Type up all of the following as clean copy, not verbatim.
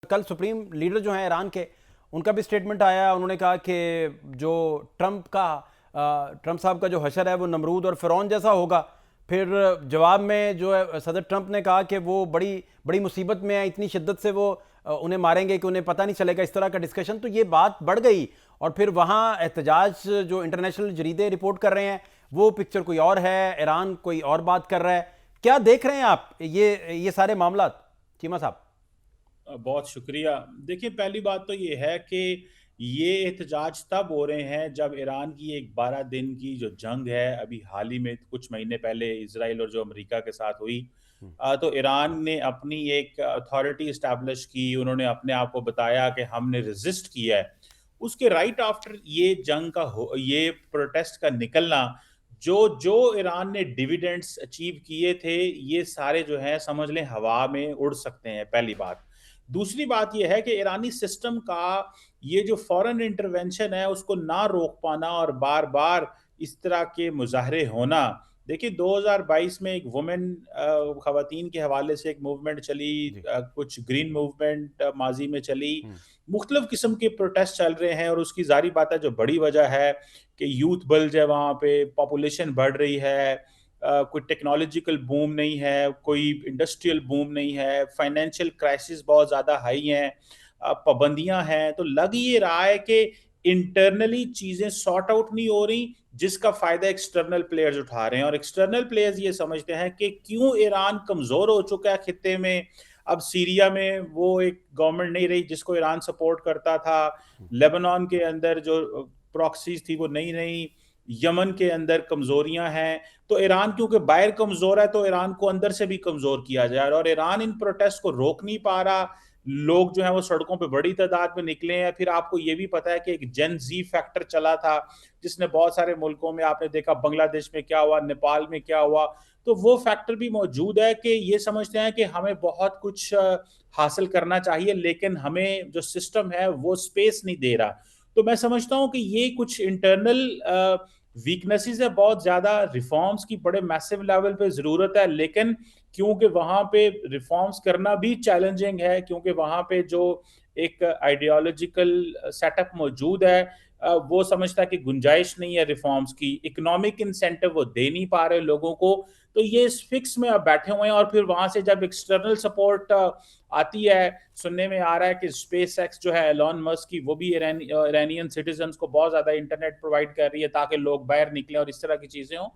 कल supreme leader जो हैं ईरान के, उनका भी स्टेटमेंट आया। उन्होंने कहा कि जो ट्रंप साहब का जो हशर है वो नमरूद और फ़िरौन जैसा होगा। फिर जवाब में जो है सदर ट्रंप ने कहा कि वो बड़ी बड़ी मुसीबत में है, इतनी शिद्दत से वो उन्हें मारेंगे कि उन्हें पता नहीं चलेगा। इस तरह का डिस्कशन, तो ये बात बढ़ गई। और फिर वहाँ एहतजाज जो इंटरनेशनल जरीदे रिपोर्ट कर रहे हैं, वो पिक्चर कोई और है, ईरान कोई और बात कर रहा है। क्या देख रहे हैं आप ये सारे मामला, चीमा साहब? बहुत शुक्रिया। देखिए, पहली बात तो ये है कि ये एहतजाज तब हो रहे हैं जब ईरान की एक 12 दिन की जो जंग है, अभी हाल ही में कुछ महीने पहले इज़राइल और जो अमेरिका के साथ हुई। तो ईरान ने अपनी एक अथॉरिटी इस्टेब्लिश की, उन्होंने अपने आप को बताया कि हमने रेज़िस्ट किया है। उसके राइट आफ्टर ये प्रोटेस्ट का निकलना, जो जो ईरान ने डिविडेंड्स अचीव किए थे, ये सारे जो हैं समझ लें हवा में उड़ सकते हैं, पहली बात। दूसरी बात ये है कि ईरानी सिस्टम का ये जो फॉरेन इंटरवेंशन है उसको ना रोक पाना और बार बार इस तरह के मुजाहरे होना। देखिए, 2022 में एक वुमेन खवातीन के हवाले से एक मूवमेंट चली, जी। कुछ ग्रीन मूवमेंट माजी में चली। हम्म। मुख्तलिफ किस्म के प्रोटेस्ट चल रहे हैं और उसकी जारी बात है, जो बड़ी वजह है कि यूथ बल्ज है, वहाँ पे पॉपुलेशन बढ़ रही है। कोई टेक्नोलॉजिकल बूम नहीं है, कोई इंडस्ट्रियल बूम नहीं है, फाइनेंशियल क्राइसिस बहुत ज़्यादा हाई हैं, पाबंदियां हैं। तो लग ये रहा है कि इंटरनली चीज़ें सॉर्ट आउट नहीं हो रही, जिसका फ़ायदा एक्सटर्नल प्लेयर्स उठा रहे हैं। और एक्सटर्नल प्लेयर्स ये समझते हैं कि क्यों ईरान कमज़ोर हो चुका है खित्ते में। अब सीरिया में वो एक गवर्नमेंट नहीं रही जिसको ईरान सपोर्ट करता था। लेबनान के अंदर जो प्रॉक्सीज थी वो नहीं रही। यमन के अंदर कमजोरियां हैं। तो ईरान क्योंकि बाहर कमजोर है, तो ईरान को अंदर से भी कमजोर किया जा रहा है। और ईरान इन प्रोटेस्ट को रोक नहीं पा रहा। लोग जो है वो सड़कों पे बड़ी तादाद में निकले हैं। फिर आपको ये भी पता है कि एक जेन जी फैक्टर चला था, जिसने बहुत सारे मुल्कों में, आपने देखा बांग्लादेश में क्या हुआ, नेपाल में क्या हुआ। तो वो फैक्टर भी मौजूद है कि ये समझते हैं कि हमें बहुत कुछ हासिल करना चाहिए, लेकिन हमें जो सिस्टम है वो स्पेस नहीं दे रहा। तो मैं समझता हूं कि ये कुछ इंटरनल वीकनेसेस है बहुत ज्यादा। रिफॉर्म्स की बड़े मैसिव लेवल पे जरूरत है, लेकिन क्योंकि वहां पे रिफॉर्म्स करना भी चैलेंजिंग है, क्योंकि वहां पे जो एक आइडियोलॉजिकल सेटअप मौजूद है, वो समझता है कि गुंजाइश नहीं है रिफॉर्म्स की। इकोनॉमिक इंसेंटिव वो दे नहीं पा रहे लोगों को। तो ये इस फिक्स में अब बैठे हुए हैं। और फिर वहां से जब एक्सटर्नल सपोर्ट आती है, सुनने में आ रहा है कि स्पेस एक्स जो है एलॉन मस्क की, वो भी ईरानियन सिटीजन को बहुत ज्यादा इंटरनेट प्रोवाइड कर रही है ताकि लोग बाहर निकले और इस तरह की चीजें हों।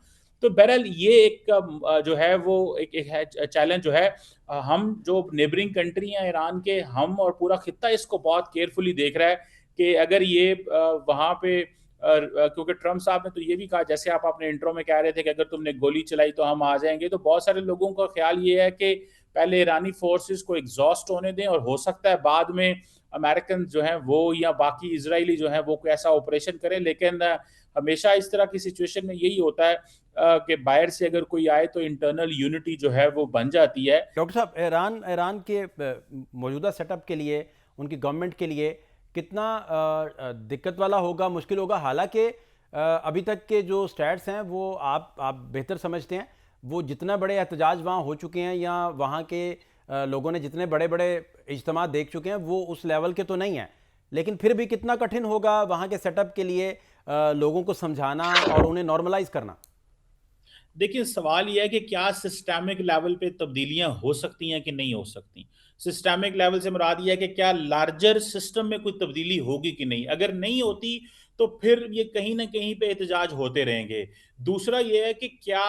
तो बहरहाल ये एक जो है वो एक है चैलेंज जो है। हम जो नेबरिंग कंट्री हैं ईरान के, हम और पूरा खित्ता इसको बहुत केयरफुली देख रहा है कि अगर ये वहां पे क्योंकि ट्रम्प साहब ने तो ये भी कहा, जैसे आप अपने इंट्रो में कह रहे थे कि अगर तुमने गोली चलाई तो हम आ जाएंगे। तो बहुत सारे लोगों का ख्याल ये है कि पहले ईरानी फोर्सेस को एग्जॉस्ट होने दें, और हो सकता है बाद में अमेरिकन जो हैं वो या बाकी इजरायली जो हैं वो कोई ऐसा ऑपरेशन करें। लेकिन हमेशा इस तरह की सिचुएशन में यही होता है कि बाहर से अगर कोई आए तो इंटरनल यूनिटी जो है वो बन जाती है। डॉक्टर साहब, ईरान ईरान के मौजूदा सेटअप के लिए, उनकी गवर्नमेंट के लिए कितना दिक्कत वाला होगा, मुश्किल होगा? हालांकि अभी तक के जो स्टैट्स हैं वो आप बेहतर समझते हैं। वो जितना बड़े एहतजाज वहाँ हो चुके हैं, या वहाँ के लोगों ने जितने बड़े बड़े इज्तिमा देख चुके हैं, वो उस लेवल के तो नहीं हैं। लेकिन फिर भी कितना कठिन होगा वहाँ के सेटअप के लिए लोगों को समझाना और उन्हें नॉर्मलाइज करना? देखिए, सवाल यह है कि क्या सिस्टमिक लेवल पे तब्दीलियां हो सकती हैं कि नहीं हो सकती। सिस्टमिक लेवल से मुराद यह है कि क्या लार्जर सिस्टम में कोई तब्दीली होगी कि नहीं। अगर नहीं होती तो फिर ये कहीं ना कहीं पे एहतजाज होते रहेंगे। दूसरा यह है कि क्या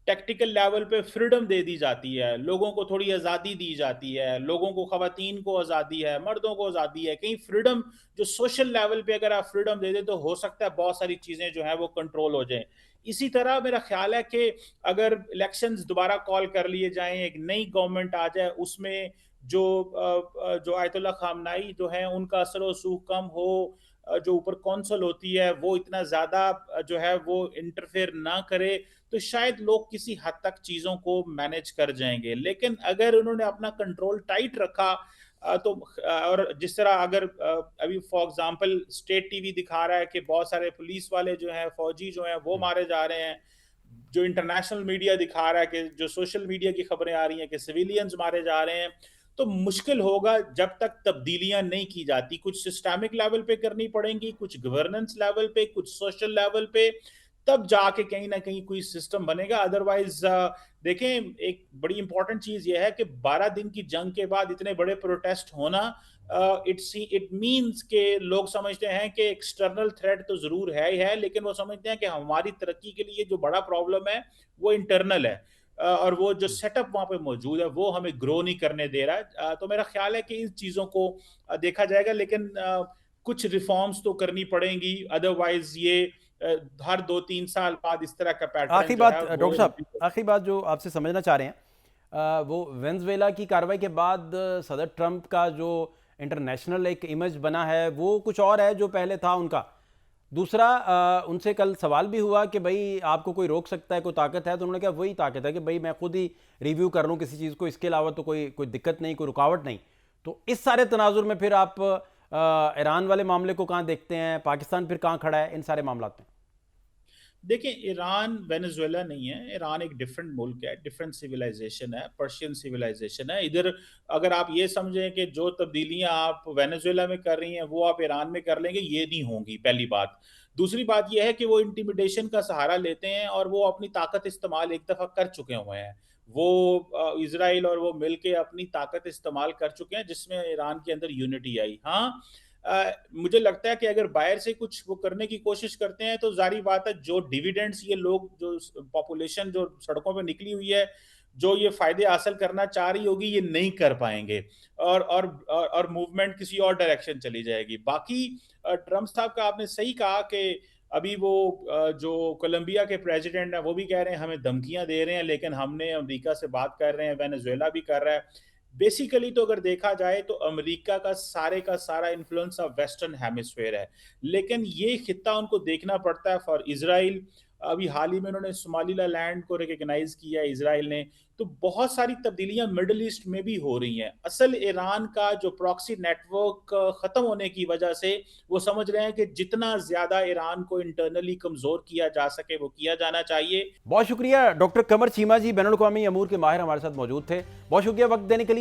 टेक्टिकल लेवल पे फ्रीडम दे दी जाती है, लोगों को थोड़ी आज़ादी दी जाती है, लोगों को, खवातीन को आज़ादी है, मर्दों को आज़ादी है, कहीं फ्रीडम जो सोशल लेवल पे अगर आप फ्रीडम दे दे तो हो सकता है बहुत सारी चीज़ें जो है वो कंट्रोल हो जाए। इसी तरह मेरा ख्याल है कि अगर इलेक्शंस दोबारा कॉल कर लिए जाएं, एक नई गवर्नमेंट आ जाए, उसमें जो आयतुल्ला खामनाई जो है उनका असर रसूख कम हो, जो ऊपर कौंसल होती है वो इतना ज्यादा जो है वो इंटरफेयर ना करे, तो शायद लोग किसी हद तक चीजों को मैनेज कर जाएंगे। लेकिन अगर उन्होंने अपना कंट्रोल टाइट रखा, तो और जिस तरह अगर अभी फॉर एग्जांपल स्टेट टीवी दिखा रहा है कि बहुत सारे पुलिस वाले जो हैं, फौजी जो हैं, वो मारे जा रहे हैं। जो इंटरनेशनल मीडिया दिखा रहा है कि जो सोशल मीडिया की खबरें आ रही हैं कि सिविलियंस मारे जा रहे हैं। तो मुश्किल होगा जब तक तब्दीलियां नहीं की जाती। कुछ सिस्टमिक लेवल पे करनी पड़ेंगी, कुछ गवर्नेंस लेवल पे, कुछ सोशल लेवल पे, तब जाके कहीं ना कहीं कोई सिस्टम बनेगा। अदरवाइज देखें, एक बड़ी इंपॉर्टेंट चीज यह है कि 12 दिन की जंग के बाद इतने बड़े प्रोटेस्ट होना, इट मींस के लोग समझते हैं कि एक्सटर्नल थ्रेट तो जरूर है ही है, लेकिन वो समझते हैं कि हमारी तरक्की के लिए जो बड़ा प्रॉब्लम है वो इंटरनल है। और वो जो सेटअप वहां पे मौजूद है वो हमें ग्रो नहीं करने दे रहा है। तो मेरा ख्याल है कि इन चीजों को देखा जाएगा, लेकिन कुछ रिफॉर्म्स तो करनी पड़ेंगी। अदरवाइज ये हर 2-3 साल बाद इस तरह का पैटर्न आखिरी जो बात है वो डॉक्टर साहब, repeat आखिरी बात जो आपसे समझना चाह रहे हैं, वो वेनेजुएला की कार्रवाई के बाद सदर ट्रंप का जो इंटरनेशनल एक इमेज बना है वो कुछ और है जो पहले था उनका। दूसरा, उनसे कल सवाल भी हुआ कि भाई आपको कोई रोक सकता है, कोई ताकत है, तो उन्होंने कहा वही ताकत है कि भाई मैं खुद ही रिव्यू कर लूँ किसी चीज़ को, इसके अलावा तो कोई कोई दिक्कत नहीं, कोई रुकावट नहीं। तो इस सारे तनाजुर में फिर आप ईरान वाले मामले को कहाँ देखते हैं, पाकिस्तान फिर कहाँ खड़ा है इन सारे मामलात में? देखिए, ईरान वेनेजुएला नहीं है। ईरान एक डिफरेंट मुल्क है, डिफरेंट सिविलाइजेशन है, पर्शियन सिविलाइजेशन है। इधर अगर आप ये समझें कि जो तब्दीलियां आप वेनेजुएला में कर रही हैं वो आप ईरान में कर लेंगे, ये नहीं होंगी, पहली बात। दूसरी बात यह है कि वो इंटिमिडेशन का सहारा लेते हैं और वो अपनी ताकत इस्तेमाल एक दफा कर चुके हुए हैं। वो इसराइल और वो मिलके अपनी ताकत इस्तेमाल कर चुके हैं, जिसमें ईरान के अंदर यूनिटी आई। हाँ, मुझे लगता है कि अगर बाहर से कुछ वो करने की कोशिश करते हैं तो जारी बात है, जो डिविडेंड्स ये लोग, जो पॉपुलेशन जो सड़कों पे निकली हुई है, जो ये फायदे हासिल करना चाह रही होगी, ये नहीं कर पाएंगे। और मूवमेंट किसी और डायरेक्शन चली जाएगी। बाकी ट्रम्प साहब का आपने सही कहा कि अभी वो जो कोलंबिया के प्रेसिडेंट हैं वो भी कह रहे हैं हमें धमकियां दे रहे हैं, लेकिन हमने अमेरिका से बात कर रहे हैं, वेनेजुएला भी कर रहा है। बेसिकली तो अगर देखा जाए तो अमेरिका का सारा इन्फ्लुएंस अब वेस्टर्न हेमिस्फेयर है, लेकिन ये खित्ता उनको देखना पड़ता है फॉर इजराइल। अभी हाल ही में उन्होंने सोमालिया लैंड को रिकग्नाइज किया इजराइल ने। तो बहुत सारी तब्दीलियां मिडल ईस्ट में भी हो रही हैं। असल ईरान का जो प्रॉक्सी नेटवर्क खत्म होने की वजह से वो समझ रहे हैं कि जितना ज्यादा ईरान को इंटरनली कमजोर किया जा सके वो किया जाना चाहिए। बहुत शुक्रिया डॉक्टर कमर चीमा जी, बैनुल अक़वामी अमूर के माहिर हमारे साथ मौजूद थे। बहुत शुक्रिया वक्त देने के लिए।